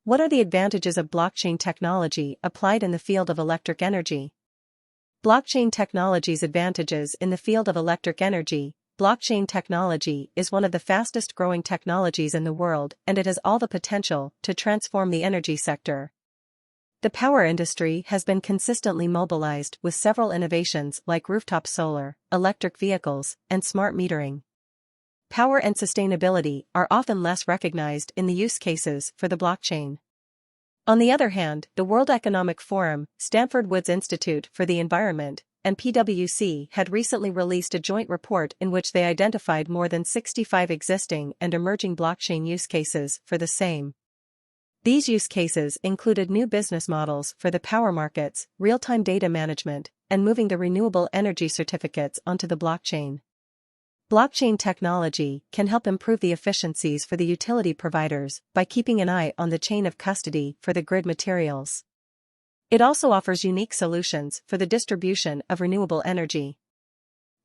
What are the advantages of blockchain technology applied in the field of electric energy? Blockchain technology's advantages in the field of electric energy. Blockchain technology is one of the fastest growing technologies in the world, and it has all the potential to transform the energy sector. The power industry has been consistently mobilized with several innovations like rooftop solar, electric vehicles, and smart metering. Power and sustainability are often less recognized in the use cases for the blockchain. On the other hand, the World Economic Forum, Stanford Woods Institute for the Environment, and PwC had recently released a joint report in which they identified more than 65 existing and emerging blockchain use cases for the same. These use cases included new business models for the power markets, real-time data management, and moving the renewable energy certificates onto the blockchain. Blockchain technology can help improve the efficiencies for the utility providers by keeping an eye on the chain of custody for the grid materials. It also offers unique solutions for the distribution of renewable energy.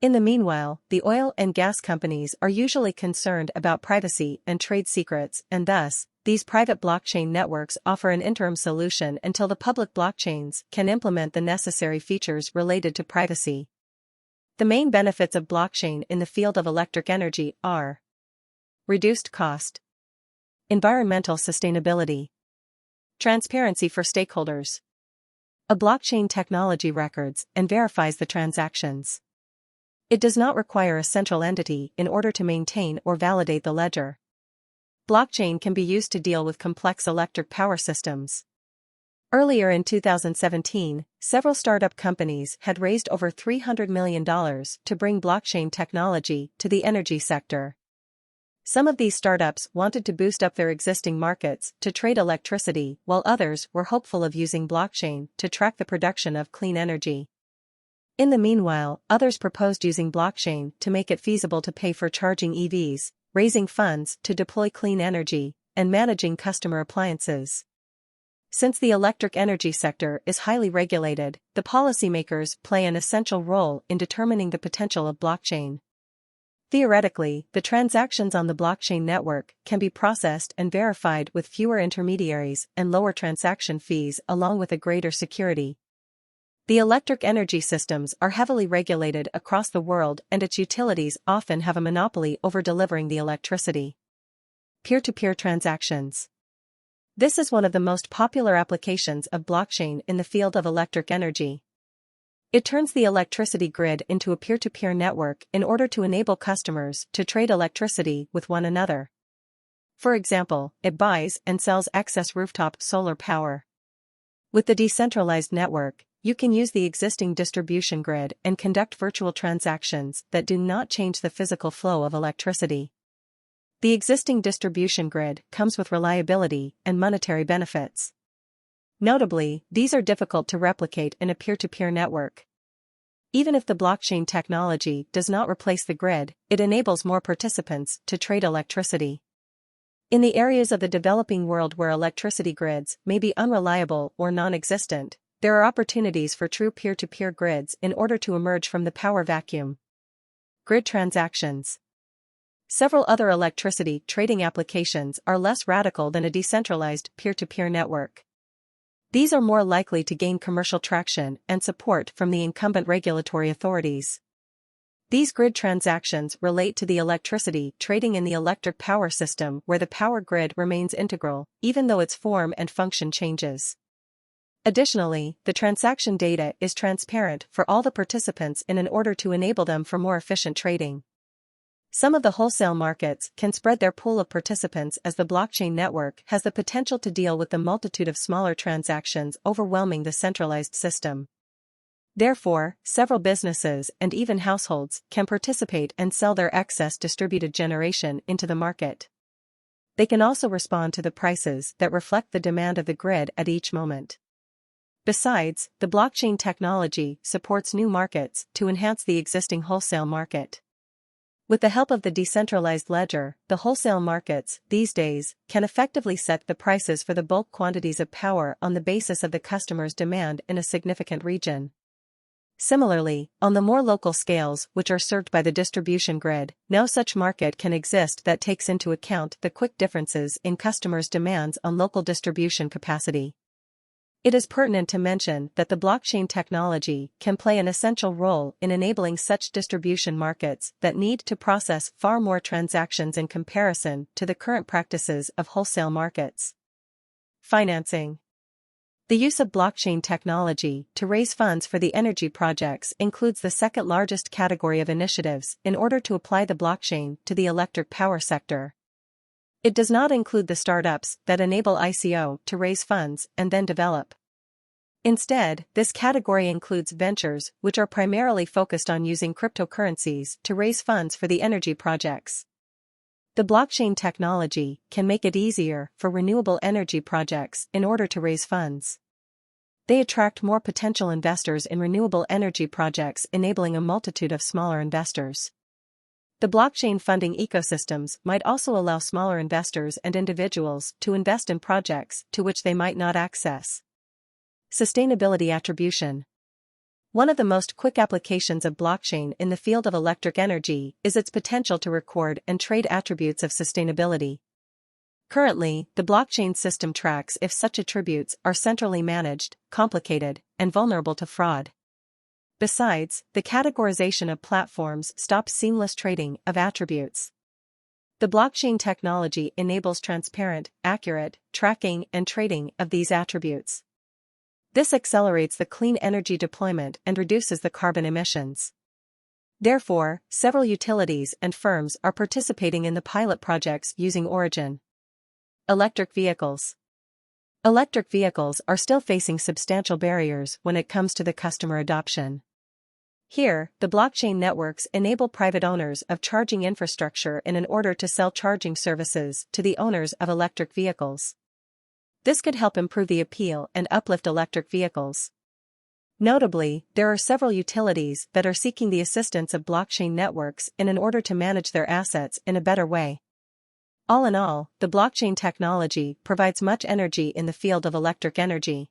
In the meanwhile, the oil and gas companies are usually concerned about privacy and trade secrets, and thus, these private blockchain networks offer an interim solution until the public blockchains can implement the necessary features related to privacy. The main benefits of blockchain in the field of electric energy are reduced cost, environmental sustainability, transparency for stakeholders. A blockchain technology records and verifies the transactions. It does not require a central entity in order to maintain or validate the ledger. Blockchain can be used to deal with complex electric power systems. Earlier in 2017, several startup companies had raised over $300 million to bring blockchain technology to the energy sector. Some of these startups wanted to boost up their existing markets to trade electricity, while others were hopeful of using blockchain to track the production of clean energy. In the meanwhile, others proposed using blockchain to make it feasible to pay for charging EVs, raising funds to deploy clean energy, and managing customer appliances. Since the electric energy sector is highly regulated, the policymakers play an essential role in determining the potential of blockchain. Theoretically, the transactions on the blockchain network can be processed and verified with fewer intermediaries and lower transaction fees along with a greater security. The electric energy systems are heavily regulated across the world, and its utilities often have a monopoly over delivering the electricity. Peer-to-peer transactions. This is one of the most popular applications of blockchain in the field of electric energy. It turns the electricity grid into a peer-to-peer network in order to enable customers to trade electricity with one another. For example, it buys and sells excess rooftop solar power. With the decentralized network, you can use the existing distribution grid and conduct virtual transactions that do not change the physical flow of electricity. The existing distribution grid comes with reliability and monetary benefits. Notably, these are difficult to replicate in a peer-to-peer network. Even if the blockchain technology does not replace the grid, it enables more participants to trade electricity. In the areas of the developing world where electricity grids may be unreliable or non-existent, there are opportunities for true peer-to-peer grids in order to emerge from the power vacuum. Grid transactions. Several other electricity trading applications are less radical than a decentralized peer-to-peer network. These are more likely to gain commercial traction and support from the incumbent regulatory authorities. These grid transactions relate to the electricity trading in the electric power system, where the power grid remains integral, even though its form and function changes. Additionally, the transaction data is transparent for all the participants in order to enable them for more efficient trading. Some of the wholesale markets can spread their pool of participants as the blockchain network has the potential to deal with the multitude of smaller transactions overwhelming the centralized system. Therefore, several businesses and even households can participate and sell their excess distributed generation into the market. They can also respond to the prices that reflect the demand of the grid at each moment. Besides, the blockchain technology supports new markets to enhance the existing wholesale market. With the help of the decentralized ledger, the wholesale markets, these days, can effectively set the prices for the bulk quantities of power on the basis of the customer's demand in a significant region. Similarly, on the more local scales which are served by the distribution grid, no such market can exist that takes into account the quick differences in customers' demands on local distribution capacity. It is pertinent to mention that the blockchain technology can play an essential role in enabling such distribution markets that need to process far more transactions in comparison to the current practices of wholesale markets. Financing. The use of blockchain technology to raise funds for the energy projects includes the second largest category of initiatives in order to apply the blockchain to the electric power sector. It does not include the startups that enable ICO to raise funds and then develop. Instead, this category includes ventures which are primarily focused on using cryptocurrencies to raise funds for the energy projects. The blockchain technology can make it easier for renewable energy projects in order to raise funds. They attract more potential investors in renewable energy projects, enabling a multitude of smaller investors. The blockchain funding ecosystems might also allow smaller investors and individuals to invest in projects to which they might not access. Sustainability attribution. One of the most quick applications of blockchain in the field of electric energy is its potential to record and trade attributes of sustainability. Currently, the blockchain system tracks if such attributes are centrally managed, complicated, and vulnerable to fraud. Besides, the categorization of platforms stops seamless trading of attributes. The blockchain technology enables transparent, accurate tracking and trading of these attributes. This accelerates the clean energy deployment and reduces the carbon emissions. Therefore, several utilities and firms are participating in the pilot projects using Origin. Electric vehicles. Electric vehicles are still facing substantial barriers when it comes to the customer adoption. Here, the blockchain networks enable private owners of charging infrastructure in order to sell charging services to the owners of electric vehicles. This could help improve the appeal and uplift electric vehicles. Notably, there are several utilities that are seeking the assistance of blockchain networks in order to manage their assets in a better way. All in all, the blockchain technology provides much energy in the field of electric energy.